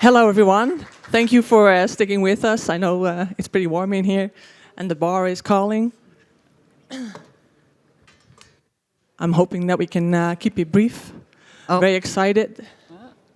Hello, everyone. Thank you for sticking with us. I know it's pretty warm in here, and the bar is calling. I'm hoping that we can keep it brief. Very excited.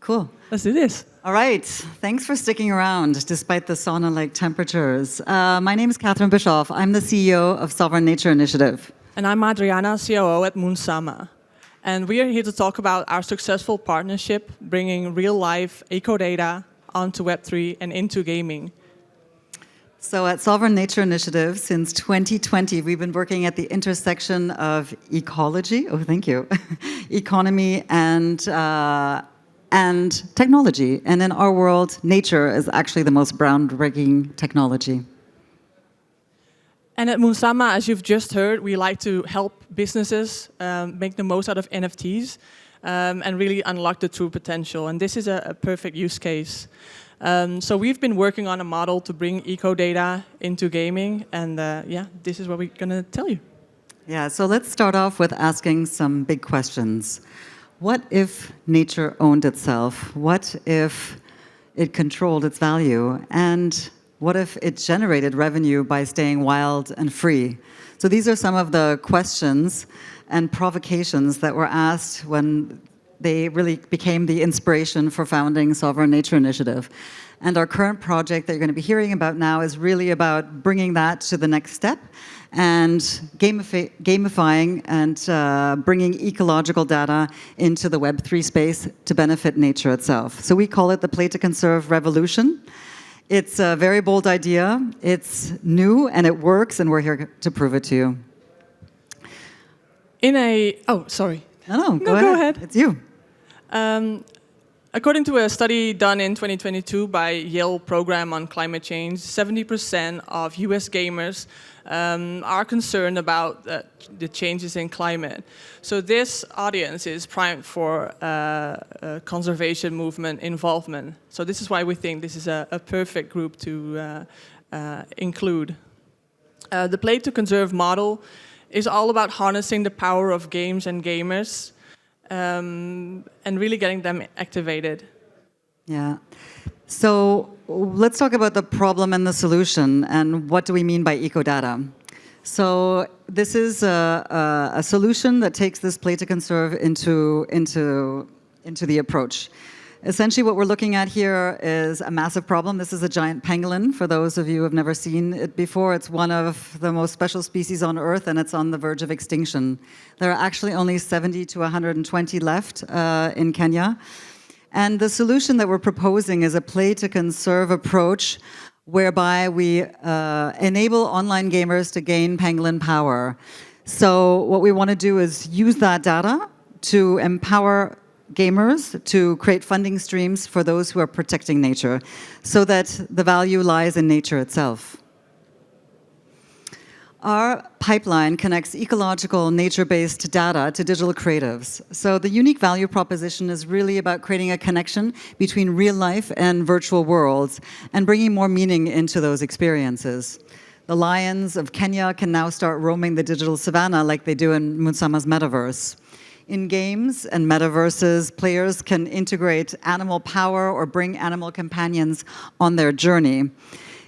Cool. Let's do this. All right. Thanks for sticking around despite the sauna-like temperatures. My name is Bischoff. I'm the CEO of Sovereign Nature Initiative. And I'm Adriana, COO at Moonsama. And we are here to talk about our successful partnership bringing real-life ecodata onto Web3 and into gaming. So at Sovereign Nature Initiative, since 2020, we've been working at the intersection of ecology, economy, and technology. And in our world, nature is actually the most groundbreaking technology. And at Moonsama, as you've just heard, we like to help businesses make the most out of NFTs and really unlock the true potential. And this is a perfect use case. So we've been working on a model to bring ecodata into gaming. And this is what we're going to tell you. Yeah, so let's start off with asking some big questions. What if nature owned itself? What if it controlled its value? And what if it generated revenue by staying wild and free? So these are some of the questions and provocations that were asked when they really became the inspiration for founding Sovereign Nature Initiative. And our current project that you're going to be hearing about now is really about bringing that to the next step and gamifying and bringing ecological data into the Web3 space to benefit nature itself. So we call it the Play to Conserve revolution. It's a very bold idea, it's new, and it works, and we're here to prove it to you. Sorry. No, go ahead. It's you. According to a study done in 2022 by Yale Program on Climate Change, 70% of US gamers are concerned about the changes in climate. So this audience is primed for conservation movement involvement. So this is why we think this is a perfect group to include. The Play to Conserve model is all about harnessing the power of games and gamers and really getting them activated. Yeah. So let's talk about the problem and the solution, and what do we mean by ecodata? So this is a solution that takes this Play to Conserve into the approach. Essentially, what we're looking at here is a massive problem. This is a giant pangolin. For those of you who have never seen it before, it's one of the most special species on Earth, and it's on the verge of extinction. There are actually only 70 to 120 left in Kenya. And the solution that we're proposing is a Play to Conserve approach whereby we enable online gamers to gain pangolin power. So what we want to do is use that data to empower gamers to create funding streams for those who are protecting nature, so that the value lies in nature itself. Our pipeline connects ecological, nature-based data to digital creatives. So the unique value proposition is really about creating a connection between real life and virtual worlds and bringing more meaning into those experiences. The lions of Kenya can now start roaming the digital savannah like they do in Moonsama's metaverse. In games and metaverses, players can integrate animal power or bring animal companions on their journey.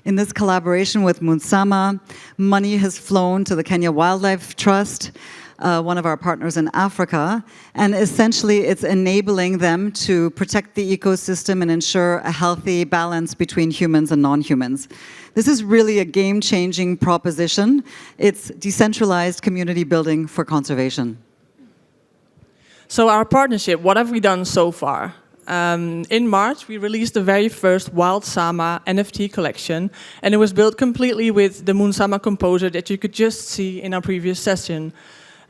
In this collaboration with Moonsama, money has flown to the Kenya Wildlife Trust, one of our partners in Africa, and essentially it's enabling them to protect the ecosystem and ensure a healthy balance between humans and non-humans. This is really a game-changing proposition. It's decentralized community building for conservation. So our partnership, what have we done so far? In March, we released the very first Wild Sama NFT collection, and it was built completely with the Moonsama composer that you could just see in our previous session.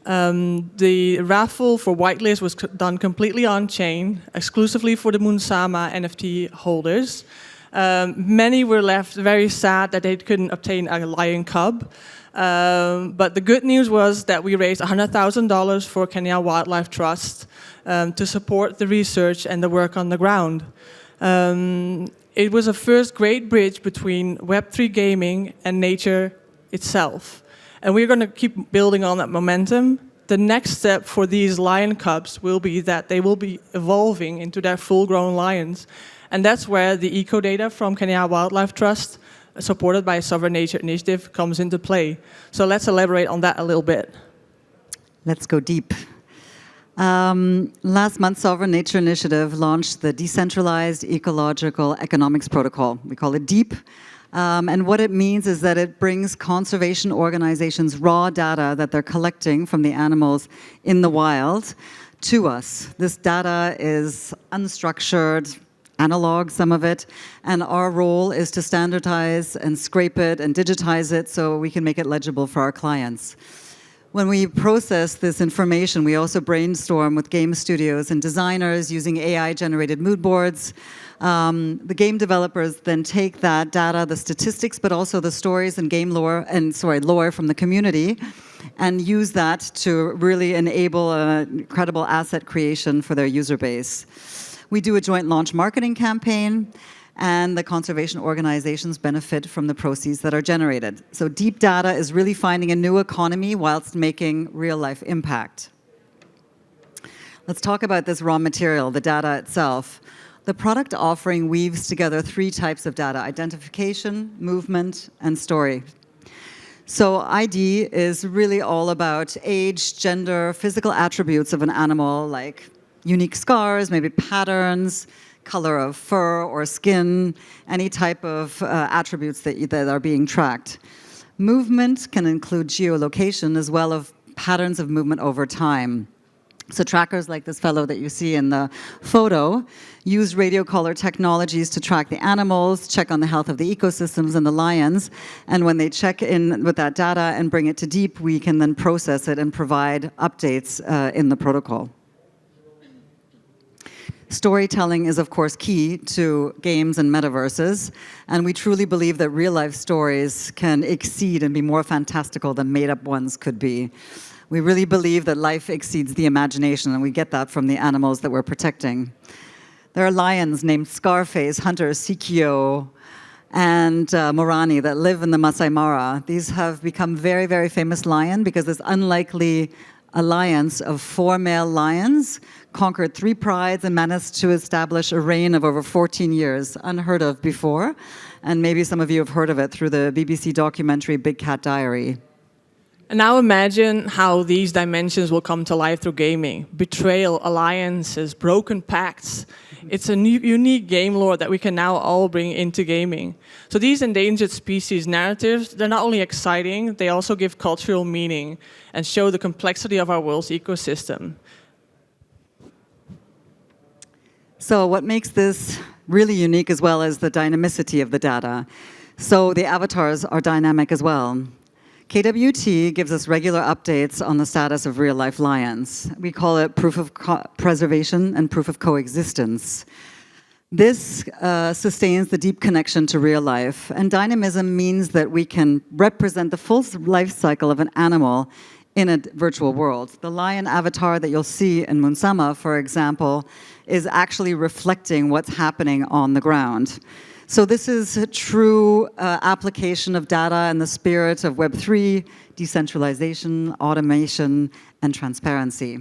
The raffle for whitelist was done completely on-chain, exclusively for the Moonsama NFT holders. Many were left very sad that they couldn't obtain a lion cub. But the good news was that we raised $100,000 for Kenya Wildlife Trust to support the research and the work on the ground. It was a first great bridge between Web3 gaming and nature itself. And we're going to keep building on that momentum. The next step for these lion cubs will be that they will be evolving into their full-grown lions. And that's where the ecodata from Kenya Wildlife Trust, supported by Sovereign Nature Initiative, comes into play. So let's elaborate on that a little bit. Let's go deep. Last month, Sovereign Nature Initiative launched the Decentralized Ecological Economics Protocol. We call it DEEP. And what it means is that it brings conservation organizations raw data that they're collecting from the animals in the wild to us. This data is unstructured, analog, some of it, and our role is to standardize and scrape it and digitize it so we can make it legible for our clients. When we process this information, we also brainstorm with game studios and designers using AI-generated mood boards. The game developers then take that data, the statistics, but also the stories and game lore, lore from the community, and use that to really enable incredible asset creation for their user base. We do a joint launch marketing campaign, and the conservation organizations benefit from the proceeds that are generated. So deep data is really finding a new economy whilst making real-life impact. Let's talk about this raw material, the data itself. The product offering weaves together 3 types of data: identification, movement, and story. So ID is really all about age, gender, physical attributes of an animal, like unique scars, maybe patterns, color of fur or skin, any type of attributes that are being tracked. Movement can include geolocation as well as patterns of movement over time. So trackers like this fellow that you see in the photo use radio collar technologies to track the animals, check on the health of the ecosystems and the lions. And when they check in with that data and bring it to DEEP, we can then process it and provide updates in the protocol. Storytelling is, of course, key to games and metaverses, and we truly believe that real-life stories can exceed and be more fantastical than made-up ones could be. We really believe that life exceeds the imagination, and we get that from the animals that we're protecting. There are lions named Scarface, Hunter, Sikio, and Morani that live in the Masai Mara. These have become very, very famous lion because this unlikely alliance of 4 male lions conquered 3 prides and managed to establish a reign of over 14 years, unheard of before. And maybe some of you have heard of it through the BBC documentary Big Cat Diary. And now imagine how these dimensions will come to life through gaming. Betrayal, alliances, broken pacts. It's a new, unique game lore that we can now all bring into gaming. So these endangered species narratives, they're not only exciting, they also give cultural meaning and show the complexity of our world's ecosystem. So what makes this really unique as well is the dynamicity of the data. So the avatars are dynamic as well. KWT gives us regular updates on the status of real-life lions. We call it proof of preservation and proof of coexistence. This sustains the deep connection to real life, and dynamism means that we can represent the full life cycle of an animal in a virtual world. The lion avatar that you'll see in Moonsama, for example, is actually reflecting what's happening on the ground. So this is a true application of data in the spirit of Web3, decentralization, automation, and transparency.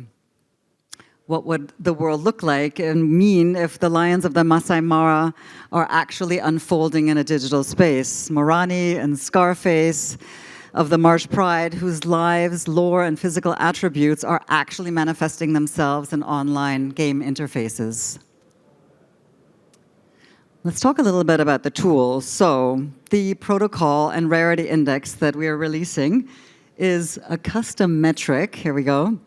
What would the world look like and mean if the lions of the Masai Mara are actually unfolding in a digital space? Morani and Scarface of the Marsh Pride, whose lives, lore, and physical attributes are actually manifesting themselves in online game interfaces. Let's talk a little bit about the tools. So the protocol and rarity index that we are releasing is a custom metric, here we go,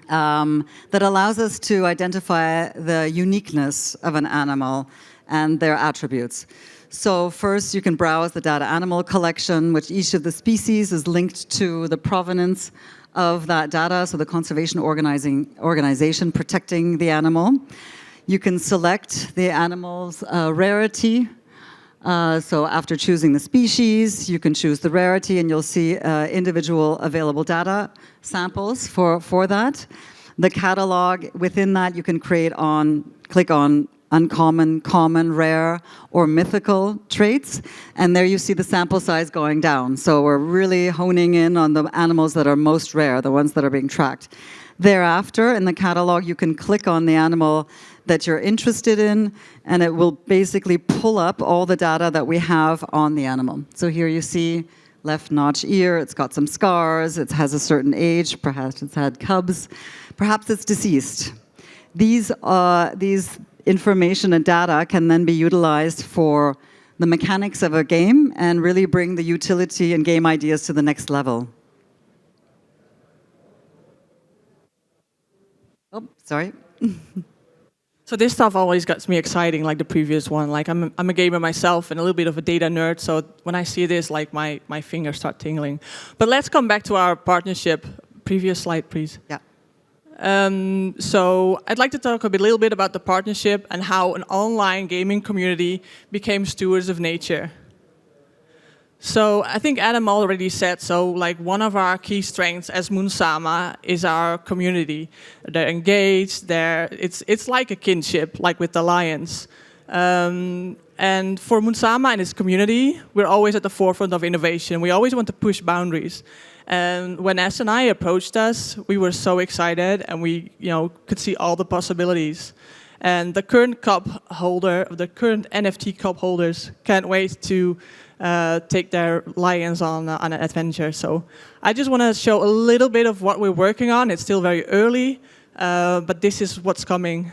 that allows us to identify the uniqueness of an animal and their attributes. So first, you can browse the data animal collection, which each of the species is linked to the provenance of that data, so the conservation organization protecting the animal. You can select the animal's rarity. So after choosing the species, you can choose the rarity, and you'll see individual available data samples for that. The catalog, within that, you can click on uncommon, common, rare, or mythical traits. And there you see the sample size going down. So we're really honing in on the animals that are most rare, the ones that are being tracked. Thereafter, in the catalog, you can click on the animal that you're interested in, and it will basically pull up all the data that we have on the animal. So here you see left notch ear, it's got some scars, it has a certain age, perhaps it's had cubs, perhaps it's deceased. These information and data can then be utilized for the mechanics of a game and really bring the utility and game ideas to the next level. Oh, sorry. So this stuff always gets me exciting, like the previous one. Like I'm a gamer myself and a little bit of a data nerd, so when I see this, like my fingers start tingling. But let's come back to our partnership. Previous slide, please. Yeah. So I'd like to talk a little bit about the partnership and how an online gaming community became stewards of nature. So I think Adam already said, so like one of our key strengths as Moonsama is our community. They're engaged, it's like a kinship, like with the lions. And for Moonsama and its community, we're always at the forefront of innovation. We always want to push boundaries. And when S&I approached us, we were so excited, and we, could see all the possibilities. And the current current NFT cup holders can't wait to take their lions on an adventure. So I just want to show a little bit of what we're working on. It's still very early, but this is what's coming.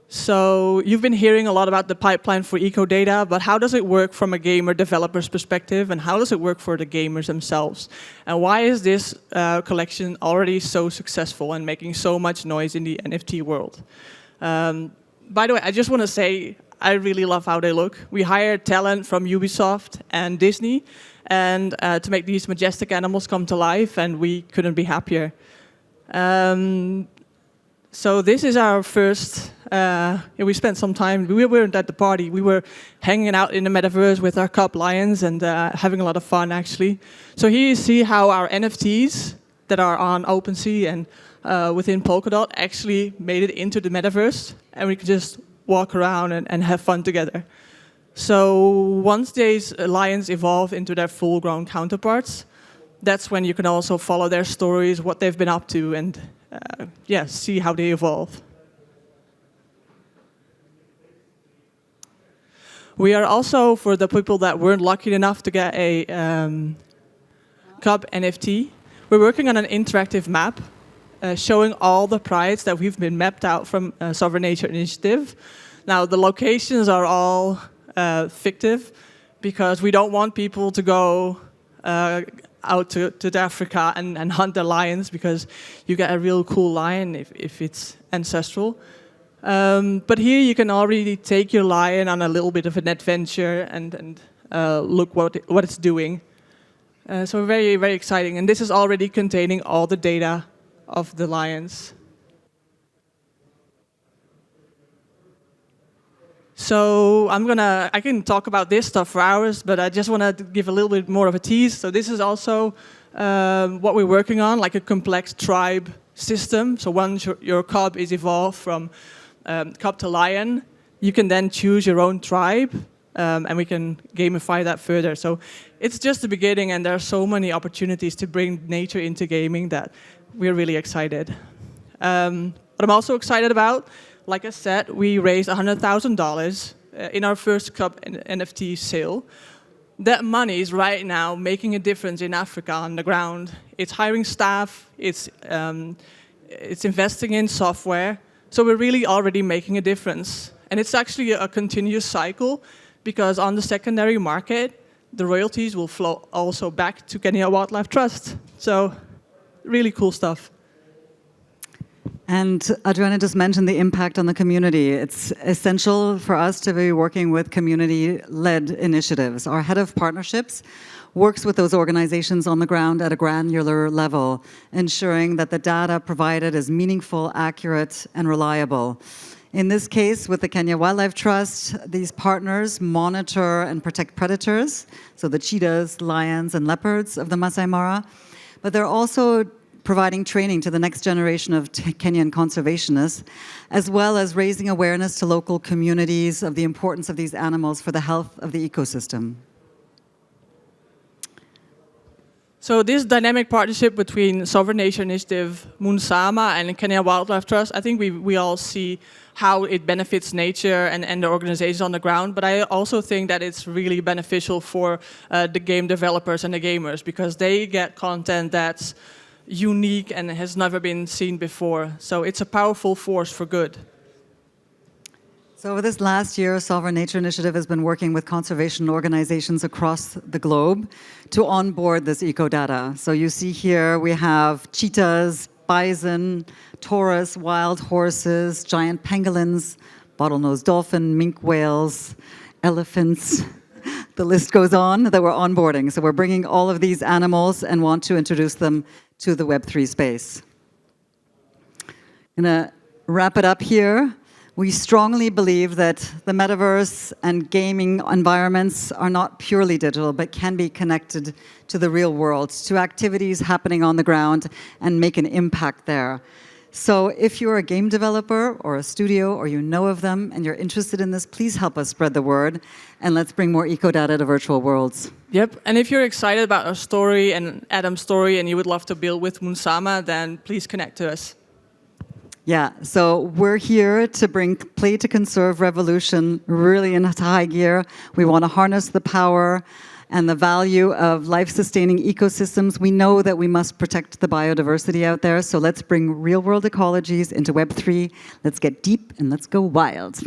So you've been hearing a lot about the pipeline for ecodata, but how does it work from a gamer developer's perspective, and how does it work for the gamers themselves? And why is this collection already so successful and making so much noise in the NFT world? By the way, I just want to say, I really love how they look. We hired talent from Ubisoft and Disney and to make these majestic animals come to life, and we couldn't be happier. So this is our first, we spent some time, we weren't at the party, we were hanging out in the metaverse with our cub lions and having a lot of fun, actually. So here you see how our NFTs that are on OpenSea and within Polkadot actually made it into the metaverse, and we could just walk around and have fun together. So once these lions evolve into their full-grown counterparts, that's when you can also follow their stories, what they've been up to, and see how they evolve. We are also, for the people that weren't lucky enough to get a cub NFT, we're working on an interactive map showing all the prides that we've been mapped out from Sovereign Nature Initiative. Now, the locations are all fictive because we don't want people to go out to Africa and hunt the lions, because you get a real cool lion if it's ancestral. But here you can already take your lion on a little bit of an adventure and look what it's doing. So very, very exciting. And this is already containing all the data of the lions. So I can talk about this stuff for hours, but I just want to give a little bit more of a tease. So this is also what we're working on, like a complex tribe system. So once your cub is evolved from cub to lion, you can then choose your own tribe, and we can gamify that further. So it's just the beginning, and there are so many opportunities to bring nature into gaming that we're really excited. What I'm also excited about, like I said, we raised $100,000 in our first Cup NFT sale. That money is right now making a difference in Africa on the ground. It's hiring staff, it's investing in software. So we're really already making a difference. And it's actually a continuous cycle, because on the secondary market, the royalties will flow also back to Kenya Wildlife Trust. So really cool stuff. And Adriana just mentioned the impact on the community. It's essential for us to be working with community-led initiatives. Our head of partnerships works with those organizations on the ground at a granular level, ensuring that the data provided is meaningful, accurate, and reliable. In this case, with the Kenya Wildlife Trust, these partners monitor and protect predators, so the cheetahs, lions, and leopards of the Masai Mara, but they're also providing training to the next generation of Kenyan conservationists, as well as raising awareness to local communities of the importance of these animals for the health of the ecosystem. So this dynamic partnership between Sovereign Nature Initiative, Moonsama, and Kenya Wildlife Trust, I think we all see how it benefits nature and the organizations on the ground, but I also think that it's really beneficial for the game developers and the gamers, because they get content that's unique and has never been seen before. So it's a powerful force for good. So over this last year, Sovereign Nature Initiative has been working with conservation organizations across the globe to onboard this ecodata. So you see here we have cheetahs, bison, taurus, wild horses, giant pangolins, bottlenose dolphin, minke whales, elephants. The list goes on that we're onboarding. So we're bringing all of these animals and want to introduce them to the Web3 space. I'm going to wrap it up here. We strongly believe that the metaverse and gaming environments are not purely digital, but can be connected to the real world, to activities happening on the ground, and make an impact there. So if you're a game developer or a studio, or you know of them, and you're interested in this, please help us spread the word, and let's bring more ecodata to virtual worlds. Yep, and if you're excited about our story and Adam's story, and you would love to build with Moonsama, then please connect to us. Yeah, so we're here to bring play to conserve revolution really into high gear. We want to harness the power and the value of life-sustaining ecosystems. We know that we must protect the biodiversity out there, so let's bring real-world ecologies into Web3. Let's get deep and let's go wild.